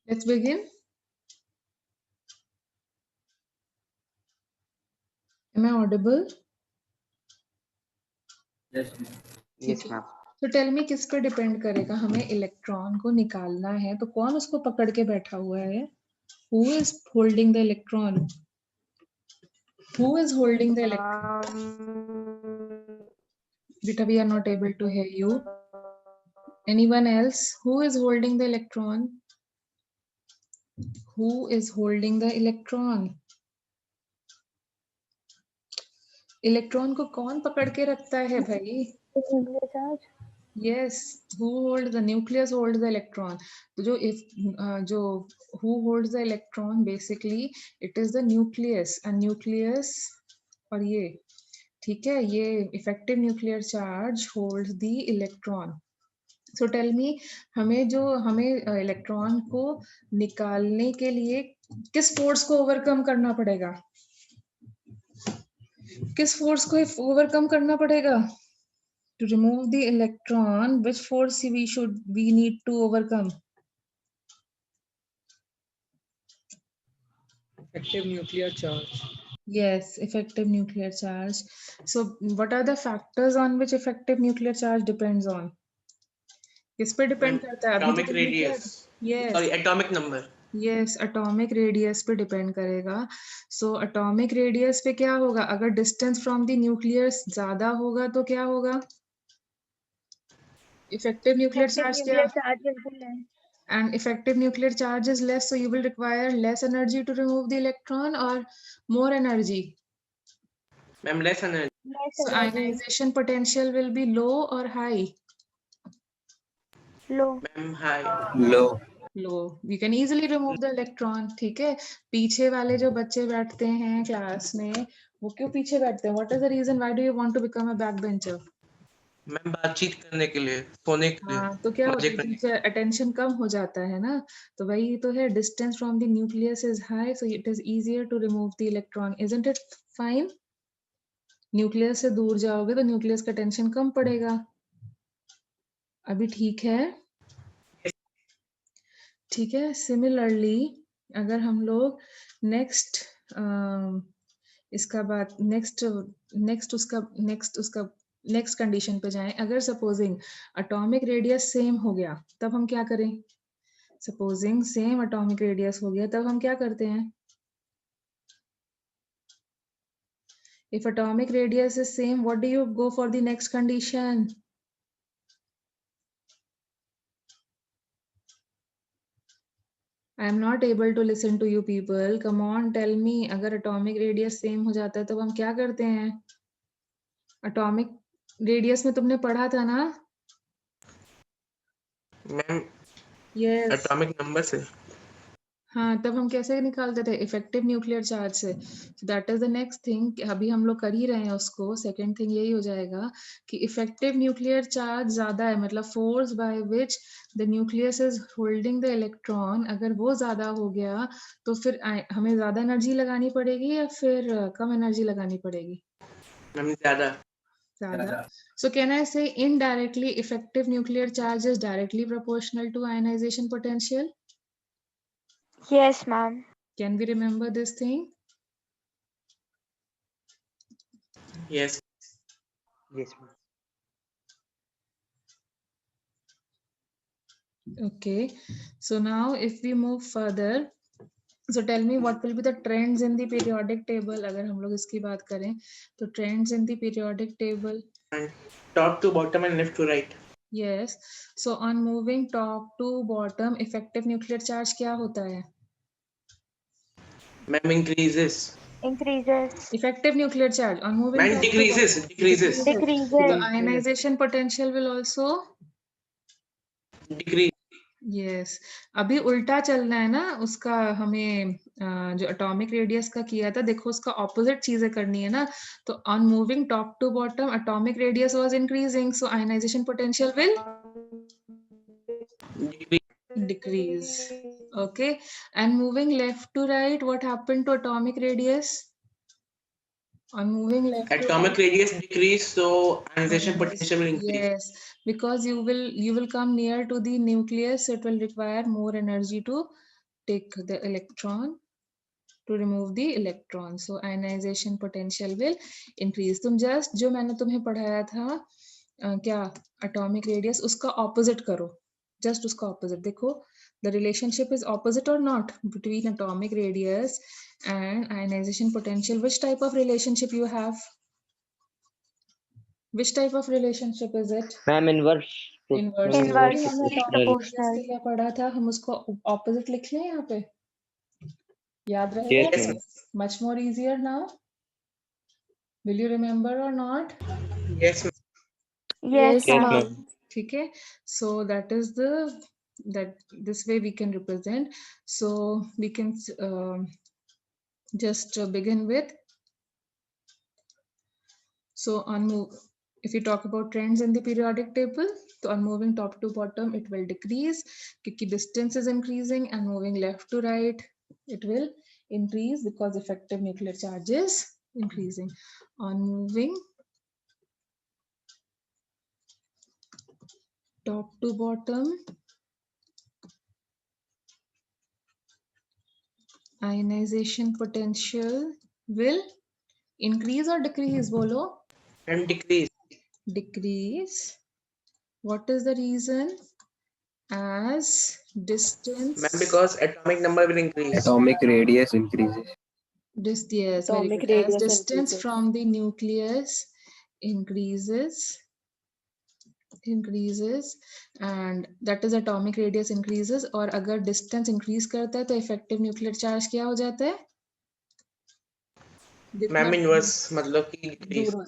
Let's begin. Am I audible? Yes, ठीक है. ma'am. तो टेल मी किस पे डिपेंड करेगा? हमें इलेक्ट्रॉन को निकालना है तो कौन उसको पकड़ के बैठा हुआ है? Who is holding the electron? Who is holding the electron? Beta, we are not able to hear you. Anyone else? Who is holding the electron? Who is holding the electron? Electron को कौन पकड़ के रखता है भाई? Yes, who holds the nucleus holds the electron. तो जो who holds the electron basically it is the nucleus and nucleus और ये ठीक है ये effective nuclear charge holds the electron. So tell me हमें इलेक्ट्रॉन को निकालने के लिए किस फोर्स को ओवरकम करना पड़ेगा? किस फोर्स को ओवरकम करना पड़ेगा? To remove the electron, which force we need to overcome? Effective nuclear charge. Yes, effective nuclear charge. So what are the factors on which effective nuclear charge depends on? किस पे depend करता है? Atomic radius. Yes. Sorry, atomic number. Yes, atomic radius पे depend करेगा. So atomic radius पे क्या होगा? अगर distance from the nucleus ज्यादा होगा तो क्या होगा? Effective nuclear charge क्या? And effective nuclear charge is less, so you will require less energy to remove the electron or more energy. Ma'am, less energy. So ionization potential will be low or high? Low. Ma'am, high. Low. Low. You can easily remove the electron. ठीक है. पीछे वाले जो बच्चे बैठते हैं class में वो क्यों पीछे बैठते हैं? What is the reason? Why do you want to become a backbencher? Ma'am बातचीत करने के लिए, सोने के लिए. हाँ तो क्या होता मजे है? करने के टीचर अटेंशन कम हो जाता है ना. तो वही तो है. Distance from the nucleus is high, so it is easier to remove the electron. Isn't it fine? Nucleus से दूर जाओगे तो न्यूक्लियस का टेंशन कम पड़ेगा. अभी ठीक है? ठीक है. सिमिलरली अगर हम लोग नेक्स्ट इसका बात नेक्स्ट कंडीशन पे जाएं. अगर सपोजिंग एटॉमिक रेडियस सेम हो गया तब हम क्या करें? सपोजिंग सेम एटॉमिक रेडियस हो गया तब हम क्या करते हैं? If atomic radius is same, what do you go for the next condition? I am not able to listen to you people. Come on, tell me. अगर atomic radius same हो जाता है तो हम क्या करते हैं? Atomic radius में तुमने पढ़ा था ना? Ma'am Yes. एटॉमिक नंबर से. हाँ तब हम कैसे निकालते थे? इफेक्टिव न्यूक्लियर चार्ज से. That is the next thing. अभी हम लोग कर ही रहे हैं उसको. सेकंड थिंग यही हो जाएगा कि इफेक्टिव न्यूक्लियर चार्ज ज्यादा है मतलब force by which the nucleus is holding the electron अगर वो ज्यादा हो गया तो फिर हमें ज्यादा एनर्जी लगानी पड़ेगी या फिर कम एनर्जी लगानी पड़ेगी? मैम ज्यादा. ज्यादा. So can I say indirectly effective nuclear charge is directly proportional to ionization potential? Yes, ma'am. Can we remember this thing? Yes. Yes, ma'am. Okay. So now if we move further, so tell me what will be the trends in the periodic table? अगर हम लोग इसकी बात करें तो trends in the periodic table. And top to bottom and left to right. Yes. So on moving top to bottom, effective nuclear charge क्या होता है? Ma'am increases. Increases. Effective nuclear charge on moving Ma'am top to decreases. bottom. Decreases. Decreases. The ionization potential will also Decrease. yes. अभी उल्टा चलना है ना उसका. हमें जो एटॉमिक रेडियस का किया था देखो उसका ऑपोजिट चीजें करनी है ना. तो on moving top to bottom atomic radius was increasing so ionization potential will Decrease. decrease. Okay. And moving left to right, what happened to atomic radius? On moving left to Atomic right, radius decrease, so ionization potential will increase. yes, because you will come near to the nucleus, so it will require more energy to take the electron to remove the electron. So ionization potential will increase. तुम just जो मैंने तुम्हें पढ़ाया था क्या atomic radius उसका opposite करो, just उसका opposite देखो, the relationship is opposite or not between atomic radius and ionization potential. Which type of relationship you have? Which type of relationship is it? Ma'am, inverse. Inverse. Inverse अभी हमने atomic proportional. radius के लिए पढ़ा था, हम उसको opposite लिख लें यहाँ पे, याद रहेगा Yes, क्या? ma'am. Much more easier now. Will you remember or not? Yes, ma'am. Yes, Yes, ma'am. ma'am. ठीक है, so that is the this way we can represent. So we can just begin with. So on move, if you talk about trends in the periodic table, so on moving top to bottom, it will decrease because distance is increasing, and moving left to right, it will increase because effective nuclear charge is increasing. On moving top to bottom, ionization potential will increase or decrease, bolo? And decrease. Decrease. What is the reason? As distance. Ma'am, because atomic number will increase. Atomic radius increases. Yes, very Atomic good. As radius distance increases. from the nucleus increases, and that is atomic radius increases. और अगर distance increase करता है तो effective nuclear charge क्या हो जाता है? Ma'am inverse मतलब कि डिक्रीज. दूर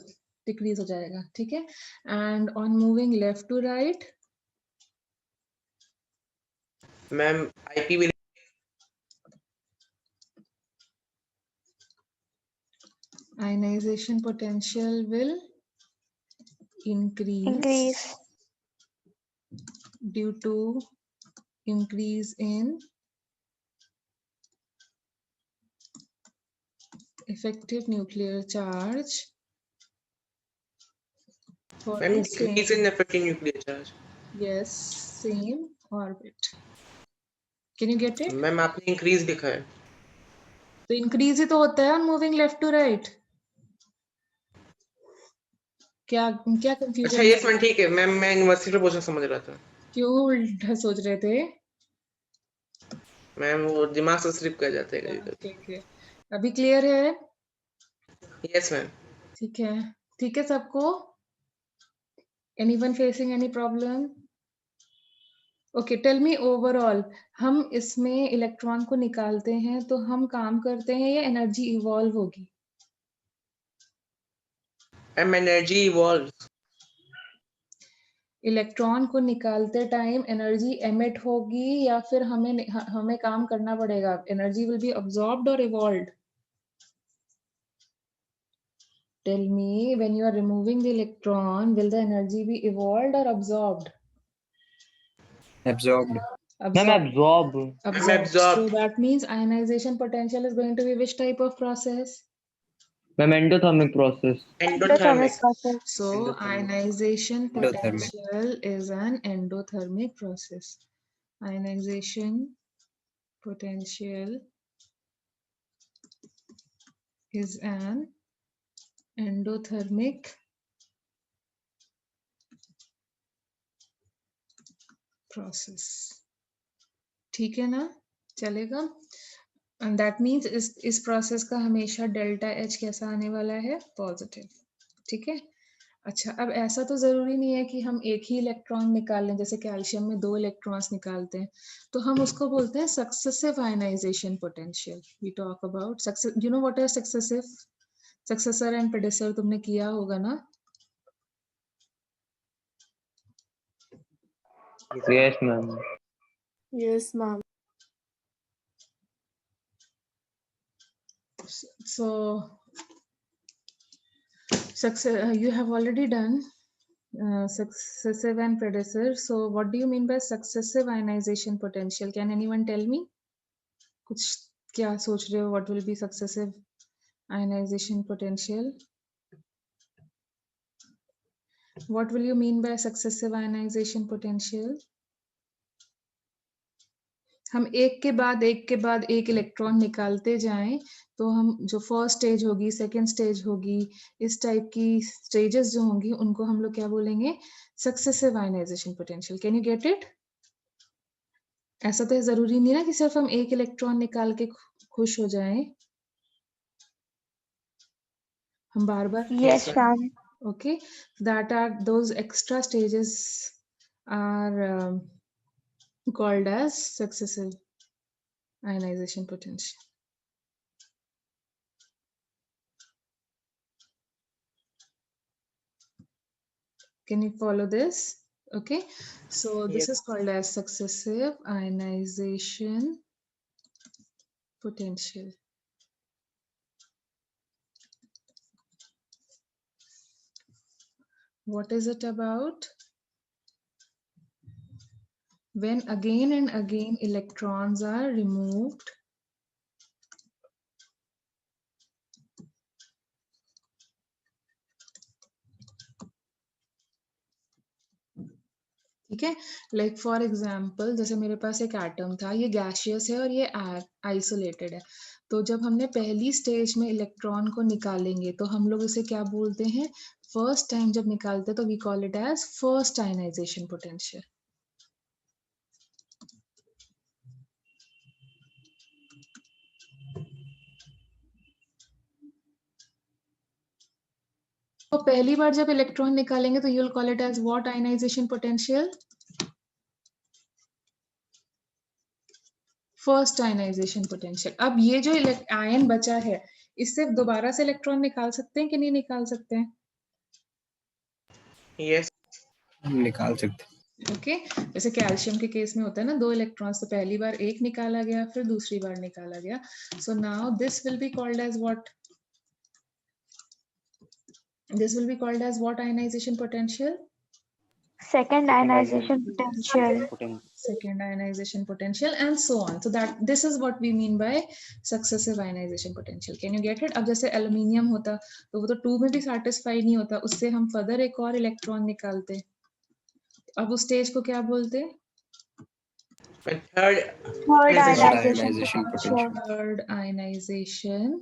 डिक्रीज हो जाएगा, ठीक है. And on moving left to right, ma'am IP will ionization potential will increase due to increase in effective nuclear charge for ma'am the decrease same, in effective nuclear charge. yes, same orbit. Can you get it? Ma'am आपने increase लिखा है. तो increase ही तो होता है moving left to right. क्या क्या अच्छा कंफ्यूजन? यस मैम ठीक है मैम, मैं यूनिवर्सिटी प्रपोजल समझ रहा था. क्यों उल्टा सोच रहे थे? मैम वो दिमाग से स्लिप कर जाते हैं कभी ठीक है, अभी क्लियर है? कभी. Yes ma'am. ठीक है, ठीक है सबको. Anyone facing any problem? Okay, tell me overall, हम इसमें इलेक्ट्रॉन को निकालते हैं तो हम काम करते हैं या एनर्जी इवॉल्व होगी? Ma'am energy evolve. इलेक्ट्रॉन को निकालते टाइम एनर्जी एमिट होगी या फिर हमें काम करना पड़ेगा? एनर्जी विल बी अब्सॉर्ब्ड और evolved? Tell me, when you are removing the electron, will the energy be evolved or absorbed? Absorbed. Ma'am, absorb. Absorbed. So absorbed. that means ionization potential is going to be which type of process? Ma'am, endothermic process. Endothermic. Process. So Endothermic. ionization Endothermic. potential is an endothermic process. Ionization potential is an endothermic process. ठीक है ना, चलेगा. And that means इस process का हमेशा delta H कैसा आने वाला है? पॉजिटिव. ठीक है. अच्छा, अब ऐसा तो जरूरी नहीं है कि हम एक ही इलेक्ट्रॉन निकाल लें. जैसे कैल्शियम में 2 इलेक्ट्रॉन्स निकालते हैं तो हम उसको बोलते हैं successive ionization potential. We talk about success. You know what is successive? Successor and predecessor तुमने किया होगा ना? Yes, ma'am. Yes, ma'am. So success, you have already done successive and predecessor. So what do you mean by successive ionization potential? Can anyone tell me? कुछ क्या सोच रहे हो? What will be successive ionization potential? What will you mean by successive ionization potential? हम एक के बाद एक इलेक्ट्रॉन निकालते जाएं तो हम जो फर्स्ट स्टेज होगी, सेकंड स्टेज होगी, इस टाइप की स्टेजेस जो होंगी उनको हम लोग क्या बोलेंगे? Successive ionization potential. Can you get it? ऐसा तो जरूरी नहीं ना कि सिर्फ हम एक इलेक्ट्रॉन निकाल के खुश हो जाएं, हम बार बार Yes, ma'am. okay, that are those extra stages are called as successive ionization potential. Can you follow this? Okay, so this is called as successive ionization potential. What is it about? When again and again electrons are removed ठीक है, like for example जैसे मेरे पास एक atom था, ये gaseous है और ये आइसोलेटेड है। तो जब हमने पहली स्टेज में इलेक्ट्रॉन को निकालेंगे तो हम लोग इसे क्या बोलते हैं? फर्स्ट टाइम जब निकालते हैं तो we call it as first ionization potential. तो पहली बार जब इलेक्ट्रॉन निकालेंगे तो you will call it as what ionization potential? First ionization potential. अब ये जो आयन बचा है इससे दोबारा से इलेक्ट्रॉन निकाल सकते हैं कि नहीं निकाल सकते हैं? Yes. हम निकाल सकते हैं। ओके, जैसे कैल्शियम के केस में होता है ना, 2 इलेक्ट्रॉन्स, तो पहली बार एक निकाला गया फिर दूसरी बार निकाला गया। So now this will be called as what? This will be called as what ionization potential? Second ionization potential. Second ionization potential and so on. So that this is what we mean by successive ionization potential. Can you get it? अब जैसे aluminium होता तो वो तो 2 में भी satisfy नहीं होता, उससे हम फर्दर एक और इलेक्ट्रॉन निकालते, अब उस स्टेज को क्या बोलते हैं? Third Third ionization ionization potential. Third ionization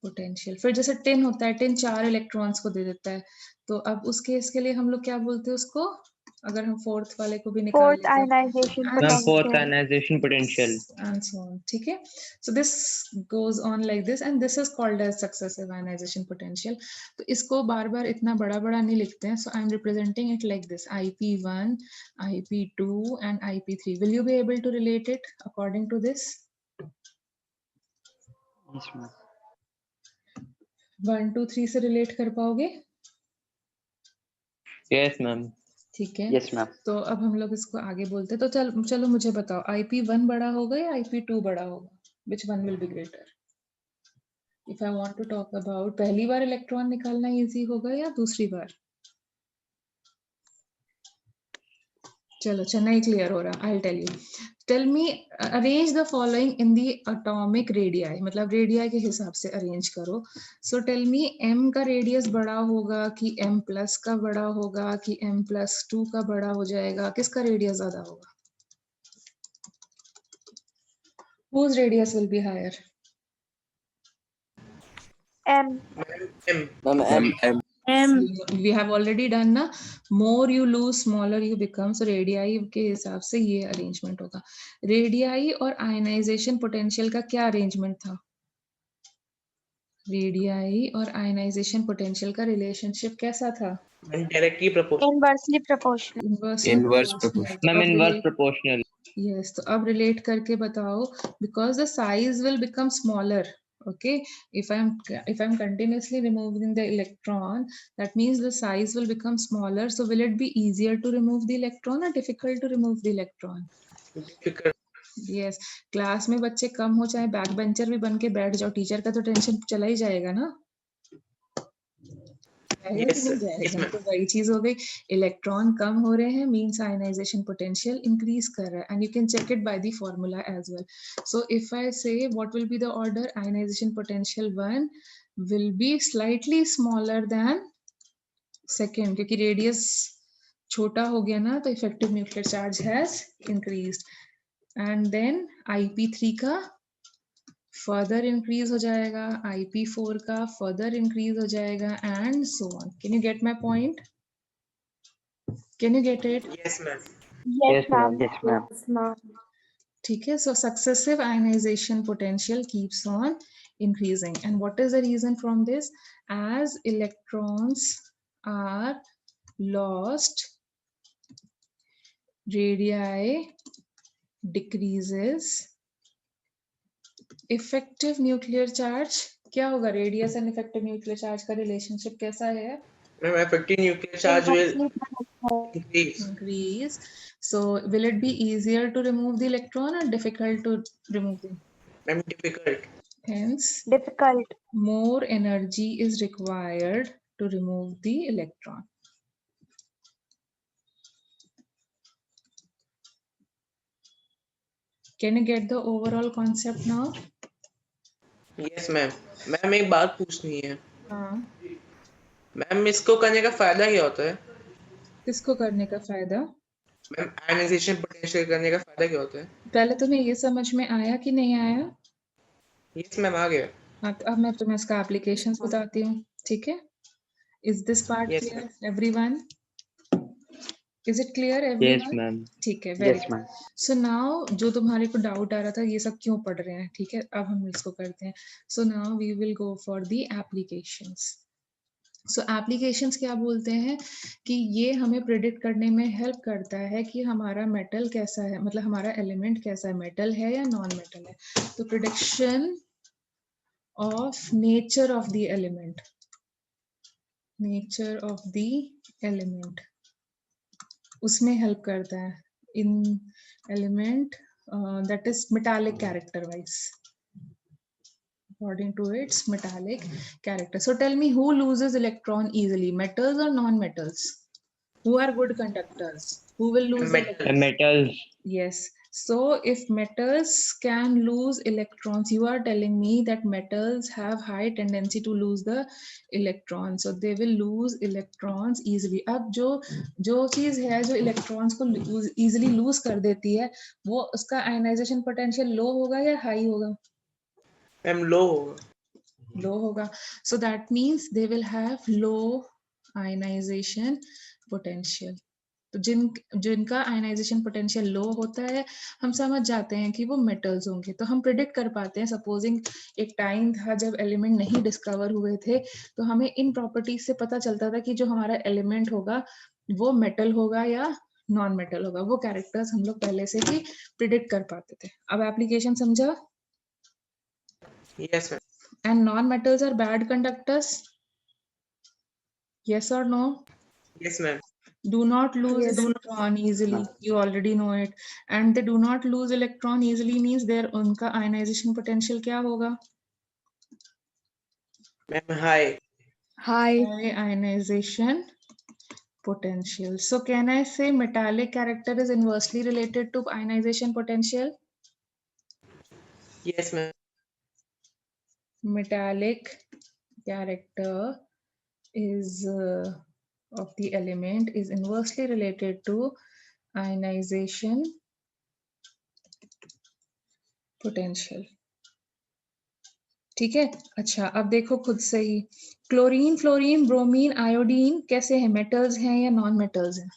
potential. फिर जैसे टिन होता है, टिन 4 इलेक्ट्रॉन्स को दे देता है, तो अब उस केस के लिए हम लोग क्या बोलते हैं उसको? अगर हम फोर्थ वाले को भी निकाल Fourth लेते हैं, ionization ma'am fourth potential. Ionization potential. and so on, ठीक है? So this goes on like this and this is called as successive ionization potential. तो इसको बार बार इतना बड़ा बड़ा नहीं लिखते हैं, so I am representing it like this: IP1, IP2 and IP3. Will you be able to relate it according to this? 1 2 3 से relate कर पाओगे? Yes ma'am. ठीक है, यस मैम। तो अब हम लोग इसको आगे बोलते हैं। तो चलो मुझे बताओ, IP1 बड़ा होगा या IP2 बड़ा होगा? Which one will be greater? If I want to talk about पहली बार इलेक्ट्रॉन निकालना इजी होगा या दूसरी बार? चलो नहीं क्लियर हो रहा, I'll tell you. Tell me, arrange the following in the atomic radii, मतलब रेडियाई के हिसाब से अरेंज करो। So tell me, m का रेडियस बड़ा होगा कि m प्लस का बड़ा होगा कि m प्लस 2 का बड़ा हो जाएगा? किसका रेडियस ज्यादा होगा? Whose radius will be higher? M. M. M. We have already done ना, more you lose smaller you become. So radii के हिसाब से ये अरेंजमेंट होगा। रेडियाई और आयनाइजेशन पोटेंशियल का क्या अरेंजमेंट था? रेडियाई और आयनाइजेशन पोटेंशियल का रिलेशनशिप कैसा था? Directly proportional. Inversely proportional. Inverse proportional. Ma'am inverse proportional. Yes, तो अब रिलेट करके बताओ, because the size will become smaller. Okay, if I'm continuously removing the electron, that means the size will become smaller. So will it be easier to remove the electron or difficult to remove the electron? Difficult. Yes, class में बच्चे कम हो चाहे back bencher भी बन के बैठ जाओ, teacher का तो टेंशन चला ही जाएगा ना? Yes, sir. Yes, ma'am. तो वही चीज हो गई, इलेक्ट्रॉन कम हो रहे हैं मींस आयनाइजेशन पोटेंशियल इंक्रीज कर रहा है, and you can check it by the formula as well. So if I say what will be the order, ionization potential 1 will be slightly smaller than second, क्योंकि radius छोटा हो गया ना, तो effective nuclear charge has increased. and then IP3 का further increase हो जाएगा, IP4 का further increase हो जाएगा, and so on. Can you get my point? Can you get it? Yes, ma'am. Yes, ma'am. Yes, ma'am. Yes, ma'am. ठीक है, so successive ionization potential keeps on increasing. And what is the reason from this? As electrons are lost, radii decreases, effective nuclear charge क्या होगा? Radius and effective nuclear charge का relationship कैसा है? Ma'am, effective nuclear charge will increase. Increase. So will it be easier to remove the electron or difficult to remove it? Ma'am, difficult. Hence, Difficult. more energy is required to remove the electron. Can you get the overall concept now? Yes, ma'am. Ma'am एक बात पूछनी है हाँ, ma'am, इसको करने का फायदा क्या होता है? किसको करने का फायदा? मैम, आयनाइजेशन पोटेंशियल करने का फायदा क्या होता है? पहले तुम्हें ये समझ में आया कि नहीं आया? यस मैम, आ गया. हाँ, तो अब मैं तुम्हें इसका एप्लीकेशंस बताती हूँ, ठीक है? Is this part Yes, clear, ma'am. everyone? Is it clear, Yes, everyone? ma'am. ठीक है, very Yes, good. ma'am. So now जो तुम्हारे को डाउट आ रहा था ये सब क्यों पढ़ रहे हैं, ठीक है? अब हम इसको करते हैं. So now we will go for the applications. So applications क्या बोलते हैं कि ये हमें प्रिडिक्ट करने में हेल्प करता है कि हमारा मेटल कैसा है, मतलब हमारा एलिमेंट कैसा है, मेटल है या नॉन मेटल है. तो prediction of nature of the element, nature of the element उसमें हेल्प करता है. इन element that is metallic character wise, according to its metallic character. So tell me, who loses electron easily, metals or non-metals? Who are good conductors? Who will lose Metal. The electrons? metals. Yes. So if metals can lose electrons, you are telling me that metals have high tendency to lose the electrons, so they will lose electrons easily. अब जो चीज है जो electrons को easily lose कर देती है, वो उसका ionization potential low होगा या high होगा? मैम, लो होगा. Low होगा. So that means they will have low ionization potential. तो जिनका आयनाइजेशन पोटेंशियल लो होता है, हम समझ जाते हैं कि वो मेटल्स होंगे. तो हम प्रिडिक्ट कर पाते हैं. सपोजिंग एक टाइम था जब एलिमेंट नहीं डिस्कवर हुए थे, तो हमें इन प्रॉपर्टीज से पता चलता था कि जो हमारा एलिमेंट होगा वो मेटल होगा या नॉन मेटल होगा. वो कैरेक्टर्स हम लोग पहले से ही प्रिडिक्ट कर पाते थे. अब एप्लीकेशन समझा? Yes, ma'am. And non-metals are bad conductors? Yes or no? Yes, ma'am. Do not lose Yes. electron easily. You already know it. And they do not lose electron easily means their उनका ionization potential क्या होगा? Ma'am, high. High. High ionization potential. So can I say metallic character is inversely related to ionization potential? Yes, ma'am. Metallic character is of the element is inversely related to ionization potential. ठीक है. अच्छा, अब देखो खुद से ही, chlorine, fluorine, bromine, iodine कैसे हैं, metals हैं या नॉन मेटल्स हैं?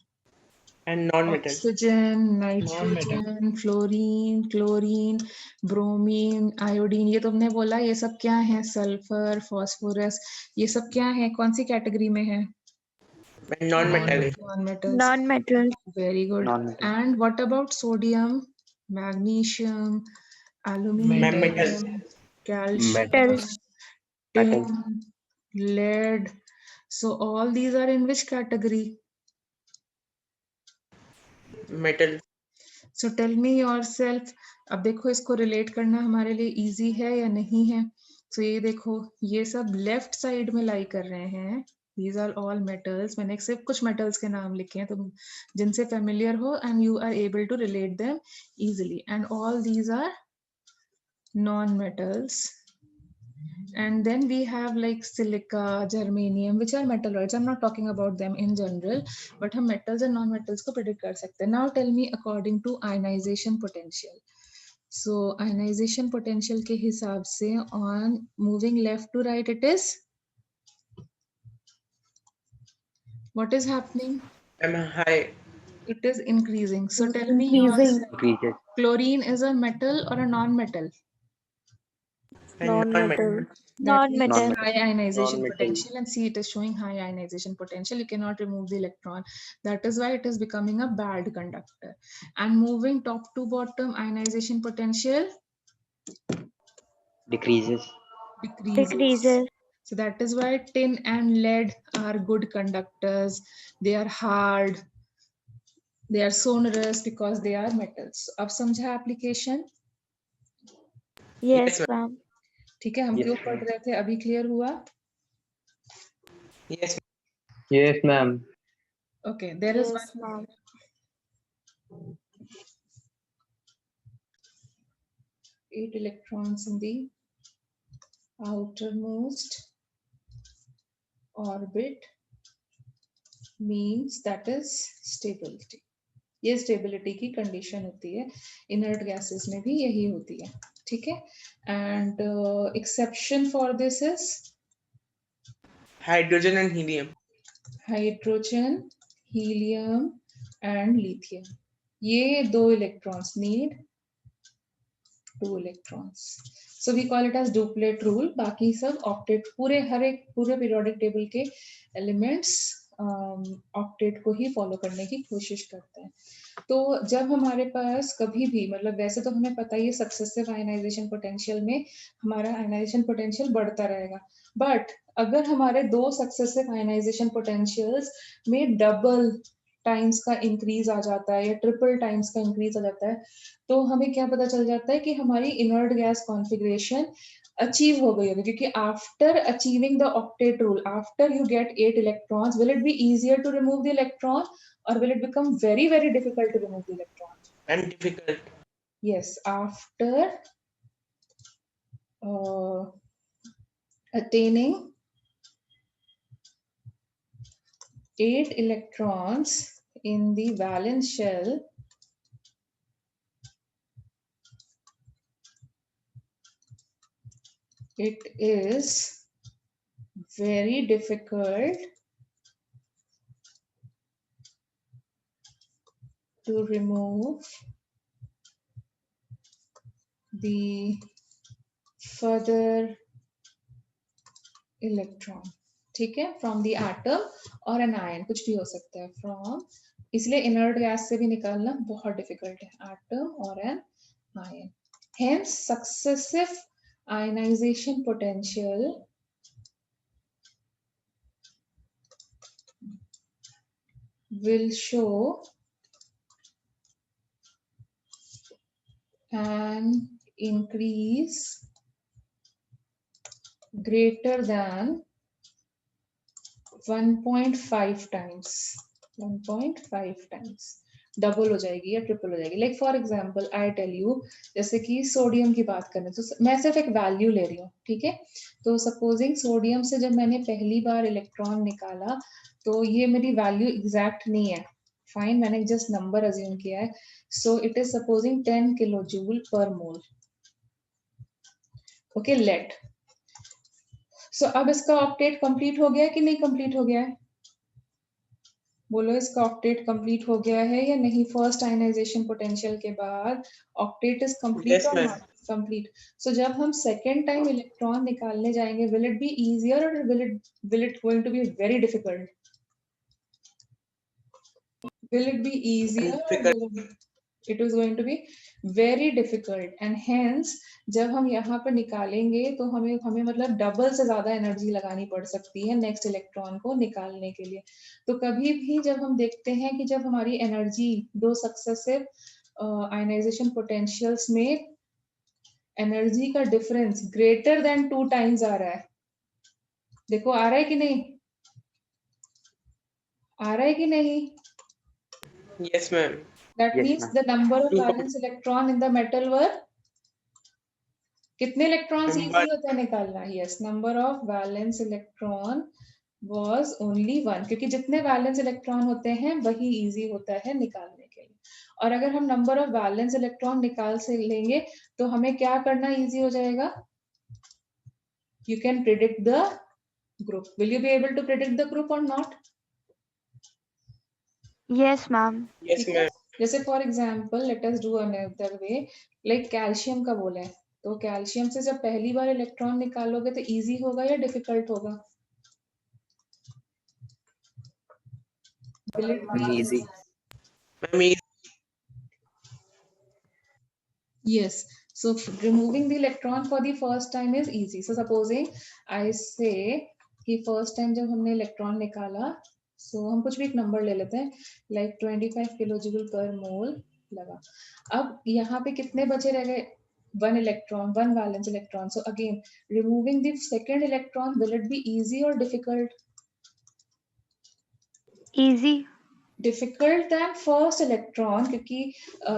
And non-metal. Oxygen, nitrogen, fluorine, chlorine, bromine, iodine, ये तुमने बोला ये सब क्या है? सल्फर, फास्फोरस, ये सब क्या है, कौन सी कैटेगरी में है? And non-metallic. Non metals. Non-metal. Very good. Non-metal. And what about sodium, magnesium, Ma'am, aluminium, metals. calcium, Metals. tin, lead? So all these are in which category? Metal. So tell me yourself. अब देखो इसको relate करना हमारे लिए easy है या नहीं है. So ये देखो, ये सब लेफ्ट साइड में लाई कर रहे हैं. These are all metals. मैंने सिर्फ कुछ metals के नाम लिखे हैं, तुम जिनसे familiar हो and you are able to relate them easily. And all these are non-metals. And then we have like silica, germanium, which are metalloids. I'm not talking about them in general, but हम metals and non-metals को predict कर सकते हैं. Now tell me according to ionization potential. So ionization potential के हिसाब से on moving left to right, it is what is happening? I'm high. It is increasing. So tell me Increasing. yours. Increases. Chlorine is a metal or a non-metal? And Non-metal. That means Non-metal. high ionization Non-metal. potential, and see it is showing high ionization potential. You cannot remove the electron. That is why it is becoming a bad conductor. And moving top to bottom, ionization potential Decreases. Decreases. So that is why tin and lead are good conductors. They are hard. They are sonorous because they are metals. अब समझा application? Yes, Yes, ma'am. ठीक है, हम Yes, क्यों पढ़ ma'am. रहे थे, अभी क्लियर हुआ? Yes. Yes, ma'am. Okay, there is Yes, one. ma'am. 8 electrons in the outermost orbit means that is stability. ये stability की condition होती है, inert gases में भी यही होती है, ठीक है? And exception for this is Hydrogen and helium. hydrogen, helium and lithium. ये दो electrons need 2 electrons. So we call it as duplet rule. बाकी सब octet, पूरे हर एक पूरे periodic table के elements octet को ही follow करने की कोशिश करते हैं. तो जब हमारे पास कभी भी, मतलब वैसे तो हमें पता ही है सक्सेसिव आयनाइजेशन पोटेंशियल में हमारा आयनाइजेशन पोटेंशियल बढ़ता रहेगा, बट अगर हमारे दो सक्सेसिव आयनाइजेशन पोटेंशियल्स में डबल टाइम्स का इंक्रीज आ जाता है या ट्रिपल टाइम्स का इंक्रीज आ जाता है, तो हमें क्या पता चल जाता है कि हमारी इनर्ट गैस कॉन्फ़िगरेशन अचीव हो गई होगी, क्योंकि after achieving the octet rule, after you get 8 electrons, will it be easier to remove the electron or will it become very, very difficult to remove the electron? And difficult. Yes, after attaining 8 electrons in the valence shell, it is very difficult to remove the further electron, ठीक है, from the atom or an ion, कुछ भी हो सकता है, from, इसलिए inert gas से भी निकालना बहुत difficult है, atom or an ion. Hence successive ionization potential will show an increase greater than 1.5 times. 1.5 times double हो जाएगी या ट्रिपल हो जाएगी. Like for example I tell you, जैसे कि सोडियम की बात करें तो मैं सिर्फ एक वैल्यू ले रही हूँ, ठीक है? तो सपोजिंग सोडियम से जब मैंने पहली बार इलेक्ट्रॉन निकाला, तो ये मेरी वैल्यू एग्जैक्ट नहीं है, फाइन, मैंने जस्ट नंबर अज्यूम किया है. So it is supposing 10 kilo joule पर मोल. Okay, late. सो अब इसका ऑक्टेट कंप्लीट हो गया कि नहीं कंप्लीट हो गया है? बोलो, इसका ऑक्टेट कंप्लीट हो गया है या नहीं? फर्स्ट आयनाइजेशन पोटेंशियल के बाद ऑक्टेट इज कंप्लीट Yes, और ma'am. Not complete? सो जब हम सेकेंड टाइम इलेक्ट्रॉन निकालने जाएंगे, विल इट बी इजियर और will it going to be very difficult? Will it be easier or it is going to be very difficult? And hence जब हम यहाँ पर निकालेंगे तो हमें मतलब डबल से ज्यादा एनर्जी लगानी पड़ सकती है नेक्स्ट इलेक्ट्रॉन को निकालने के लिए. तो कभी भी जब हम देखते हैं कि जब हमारी एनर्जी दो सक्सेसिव आयनाइजेशन पोटेंशियल्स में एनर्जी का डिफरेंस ग्रेटर देन 2 टाइम्स आ रहा है, देखो आ रहा है कि नहीं, आ रहा है कि नहीं? Yes, ma'am. That Yes, means ma'am. the number of 2. valence electron in the metal were कितने इलेक्ट्रॉन्स Number- इजी होता है निकालना? Yes, number of valence electron was only 1, क्योंकि जितने वैलेंस इलेक्ट्रॉन होते हैं वही इजी होता है निकालने के लिए। और अगर हम नंबर ऑफ वैलेंस इलेक्ट्रॉन निकाल से लेंगे तो हमें क्या करना इजी हो जाएगा? You can predict the group. Will you be able to predict the group or not? Yes, ma'am. Yes, ठीक है? ma'am. जैसे for example let us do another way, like calcium का बोले, तो कैल्शियम से जब पहली बार इलेक्ट्रॉन निकालोगे तो इजी होगा या डिफिकल्ट होगा? Will it be Easy. Ma'am, Yes. So removing the electron for the first time is easy. So supposing I say कि first time जब हमने electron निकाला, so हम कुछ भी एक number ले लेते हैं, like 25 किलोजूल पर मोल लगा। अब यहाँ पे कितने बचे रह गए? One electron, one valence electron. So again, removing the second electron, will it be easy or difficult? Easy. Difficult than first electron, क्योंकि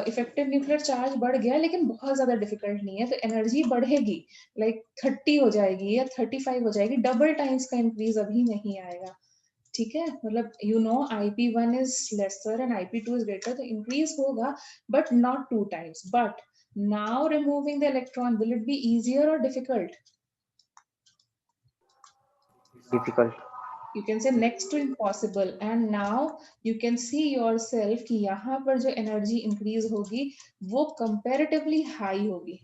इफेक्टिव न्यूक्लियर चार्ज बढ़ गया लेकिन बहुत ज्यादा डिफिकल्ट नहीं है, तो एनर्जी बढ़ेगी, लाइक 30 हो जाएगी या 35 हो जाएगी, डबल टाइम्स का इंक्रीज अभी नहीं आएगा। ठीक है, मतलब you know IP1 is lesser and IP2 is greater, तो इंक्रीज होगा but not 2 times. But now removing the electron, will it be easier और difficult? Difficult. You can say next to impossible, and now you can see yourself कि यहाँ पर जो energy increase होगी वो comparatively high होगी।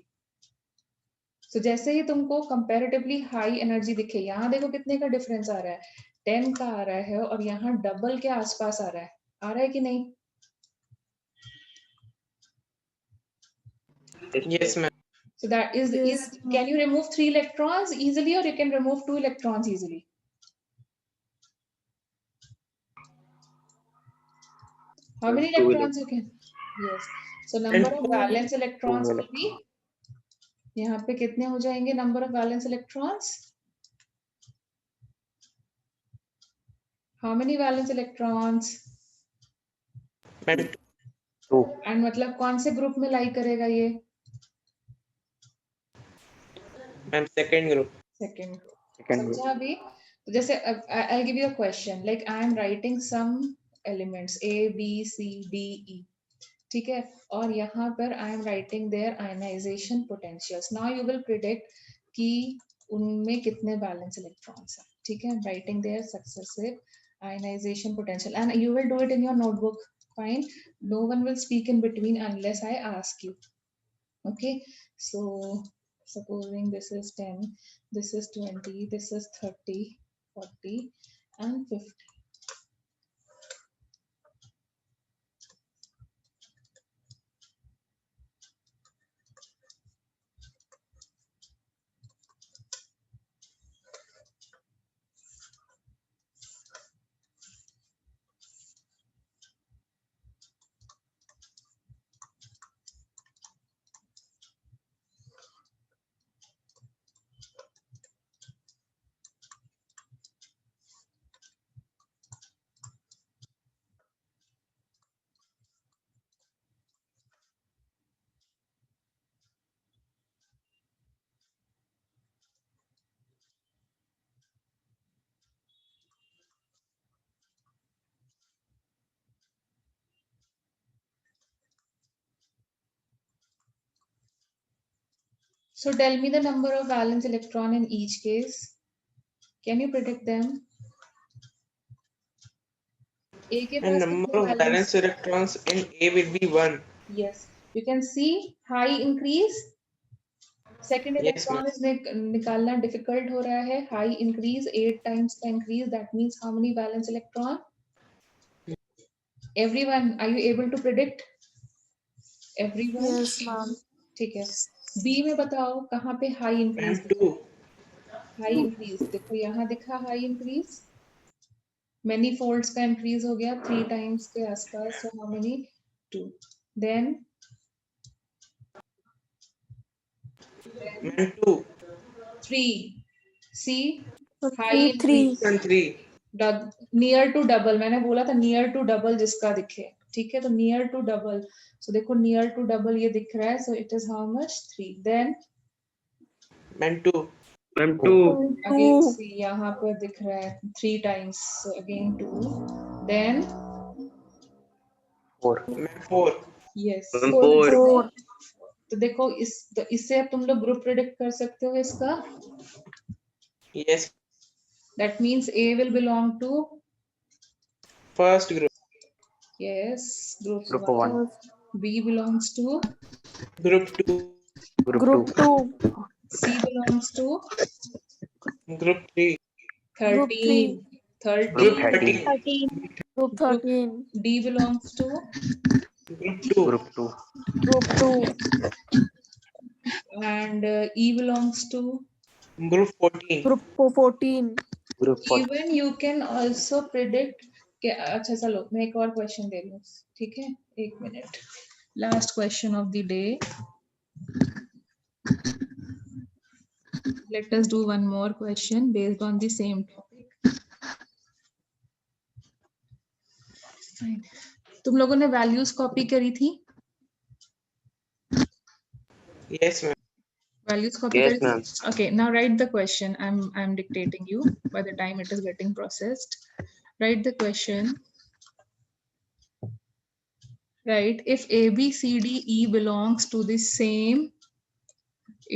So जैसे ही तुमको comparatively high energy दिखे, यहाँ देखो कितने का difference आ रहा है, 10 का आ रहा है और यहाँ double के आसपास आ रहा है कि नहीं? yes, ma'am. So that is, Yes, can you remove 3 electrons easily or you can remove 2 electrons easily? How many Two electrons you can? Yes. So number of valence electrons will be, यहाँ पे कितने हो जाएंगे number of valence electrons? How many valence electrons? Ma'am, Two. And मतलब कौन से group में लाई करेगा ये? ma'am, second group. Second. Second group. समझा अभी? तो जैसे I'll give you a question, like I am writing some elements A, B, C, D, E. ठीक है, और यहाँ पर I am writing their ionization potentials. Now you will predict कि उनमें कितने valence electrons हैं। ठीक है, writing their successive ionization potential, and you will do it in your notebook. Fine, no one will speak in between unless I ask you. Okay, so supposing this is 10, this is 20, this is 30, 40, and 50. So tell me the number of valence electron in each case. Can you predict them? A के And pass number कितने of valence electrons in A will be 1. Yes, you can see high increase. Second Yes, electron is निकालना difficult हो रहा है. High increase, 8 times का increase. That means how many valence electron? Everyone, are you able to predict? Everyone. yes, ma'am. ठीक है. B में बताओ कहाँ पे high increase? Ma'am, 2. High increase. देखो यहाँ दिखा high increase. Many folds का increase हो गया 3 times के आसपास. So how many? 2. Then Ma'am, 2. 3. See, high Three, increase. three. And 3. Near to double, मैंने बोला था नियर टू डबल जिसका दिखे। ठीक है, तो नियर टू डबल, सो देखो नियर टू डबल ये दिख रहा है, so it is how much? 3. Then ma'am 2 ma'am 2 Again, Two. see, यहाँ पर दिख रहा है 3 times. So again 2. Then 4. Ma'am 4 yes. Ma'am Four. 4 Four. तो देखो इससे अब तुम लोग ग्रुप प्रेडिक्ट कर सकते हो इसका. Yes That means A will belong to first group yes group Group 1. 1. B belongs to group 2 Group Group 2. two. C belongs to group 3 Group 13. three. Group 13. 13. 13. Group 13. D belongs to group 2 Group 2. Group two. and E belongs to. Group 14 Group 14. Group 4. Even you can also predict कि अच्छा चलो मैं एक और question दे लूँ. ठीक है, एक minute. Last question of the day. Let us do one more question based on the same topic. Fine. तुम लोगों ने वैल्यूज कॉपी करी थी. Yes ma'am Values copy Yes, करी थी? ma'am. Okay, now write the question. I'm dictating you by the time it is getting processed. Write the question. Right, if A, B, C, D, E belongs to the same,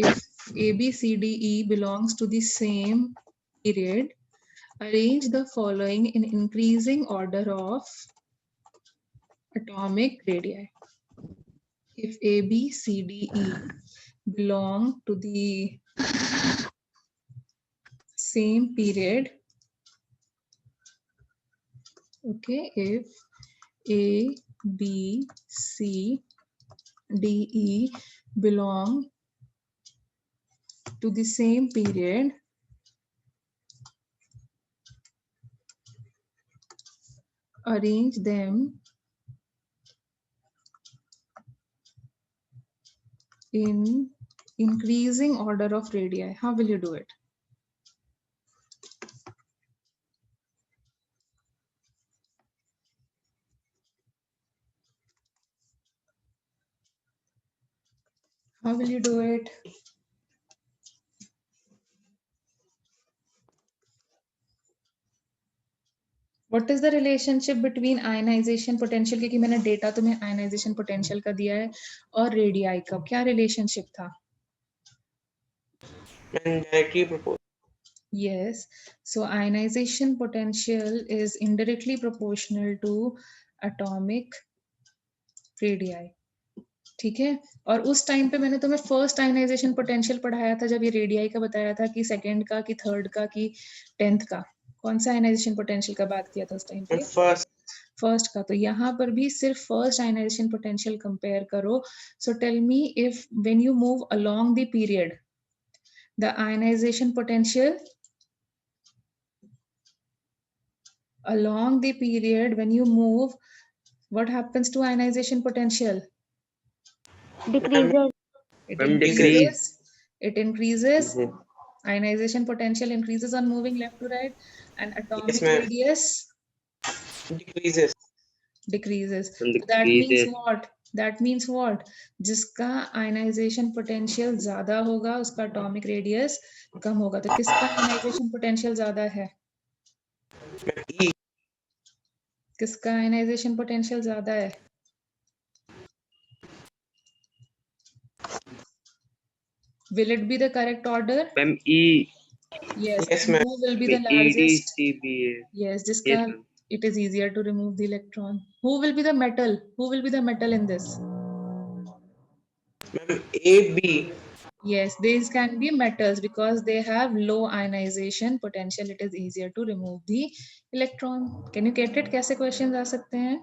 if A, B, C, D, E belongs to the same period, arrange the following in increasing order of atomic radii. If A, B, C, D, E belong to the same period, okay, if A, B, C, D, E belong to the same period, arrange them in increasing order of radii. How will you do it? How will you do it? What is the relationship between ionization potential, क्योंकि मैंने data तुम्हें ionization potential का दिया है, और radii का क्या relationship था? Ma'am directly propose. Yes, so ionization potential is indirectly proportional to atomic radii. ठीक है, और उस टाइम पे मैंने तुम्हें फर्स्ट आयनाइजेशन पोटेंशियल पढ़ाया था जब ये रेडियाई का बताया था कि सेकंड का, कि थर्ड का, कि 10th का. कौन सा आयनाइजेशन पोटेंशियल का बात किया था उस टाइम पे? फर्स्ट फर्स्ट का. तो यहाँ पर भी सिर्फ फर्स्ट आयनाइजेशन पोटेंशियल कंपेयर करो. So tell me if when you move along the period the ionization potential along the period, when you move, what happens to ionization potential? Decreases. It Ma'am, increases. It increases. Is Ionization potential increases on moving left to right, and atomic ma'am. radius decreases decreases. And So that means decreases. what? That means what? जिसका ionization potential ज्यादा होगा उसका atomic radius कम होगा. तो किसका ionization potential ज्यादा है? ई किसका ionization potential ज्यादा है? Will it be the correct order? Ma'am, E. Yes. Yes, And ma'am. who will be the E, D, largest? C, B, A. Yes, Yes, जिसका ma'am. it is easier to remove the electron. Who will be the metal? Who will be the metal in this? Ma'am A B Yes, these can be metals because they have low ionization potential. It is easier to remove the electron. Can you get it? कैसे questions आ सकते हैं?